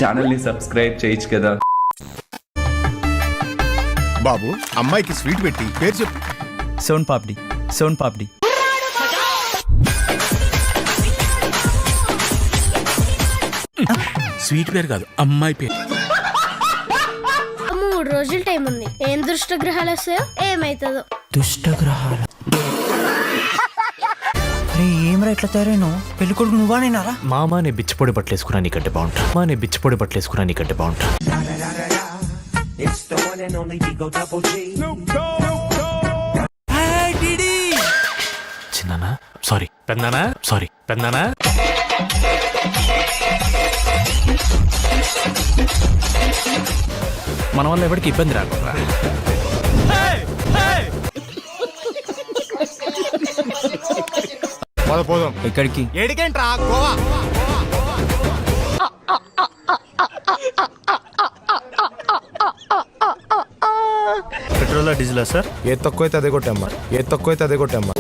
ఛానల్ని సబ్స్క్రైబ్ చేయొచ్చు కదా. బాబు అమ్మాయికి స్వీట్ పెట్టి పేరు చెప్పు. సోన్ పాపిడి. సోన్ పాపిడి. స్వీట్ పేరు కాదు, అమ్మాయి పేరు. 3 రోజులు టైం ఉంది. ఏం దుష్టగ్రహాలు వస్తాయో ఏమైతుందో. దుష్టగ్రహాలు ఏం రా ఇట్లా తయారైనా? పెళ్లి కొడుకు నువ్వా నేనారా? మామా నీ బిచ్చిపొడి బట్టలేసుకున్నా నీకంటే బాగుంటా. మా నీ బిచ్చిపొడి బట్టలేసుకున్నా నీకంటే బాగుంటా. చిన్నానా సారీ, పెద్దనానా సారీ, పెద్దనానా. మన వల్ల ఎవరికి ఇబ్బంది రాకుండా పోదాం. ఎక్కడికి? ఏడికేంట్రా? గోవా. పెట్రోలా డీజిలా సార్? ఏ తక్కువైతే అదే కొట్టమ్మా. ఏ తక్కువైతే అదే కొట్టమ్మా.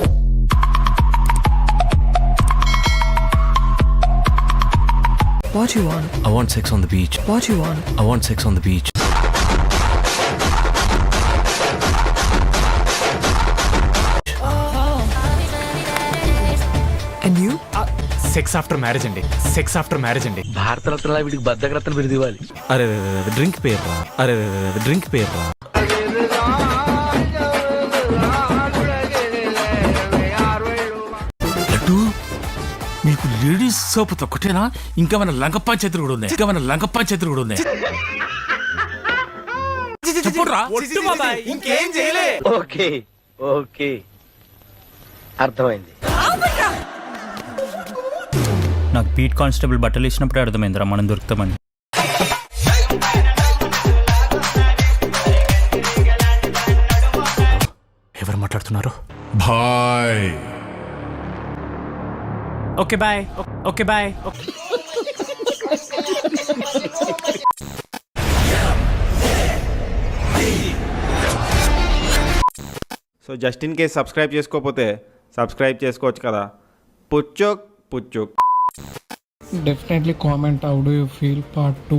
What you want? I want sex on the beach. What you want? I want sex on the beach. And you? Sex after marriage అండి. సెక్స్ ఆఫ్టర్ మ్యారేజ్ అండి. భారతరత్న వీడికి బద్దకరత్న బిరుదు ఇవ్వాలి. అరే డ్రింక్ పేరు రా. అరే డ్రింక్ పేరు రా. లడ్డు, నీకు లేడీస్ సోప్ ఒక్కటేనా? ఇంకా మన లంకప్పా చేతులు కూడా ఉన్నాయి. ఇంకా మన లంకప్పా చేతులు కూడా ఉన్నాయి. చెప్పురా. ఇంకేం చేయలే. ఓకే ఓకే అర్థమైంది. నాకు బీట్ కానిస్టేబుల్ బట్టలు ఇచ్చినప్పుడే అర్థమైందిరా మనం దొరుకుతామని. ఎవరు మాట్లాడుతున్నారు? Bye. Okay bye. Okay bye. So just in case subscribe చేసుకోకపోతే సబ్స్క్రైబ్ చేసుకోవచ్చు కదా. పుచ్చుక్ పుచ్చుక్. Definitely comment how do you feel part 2.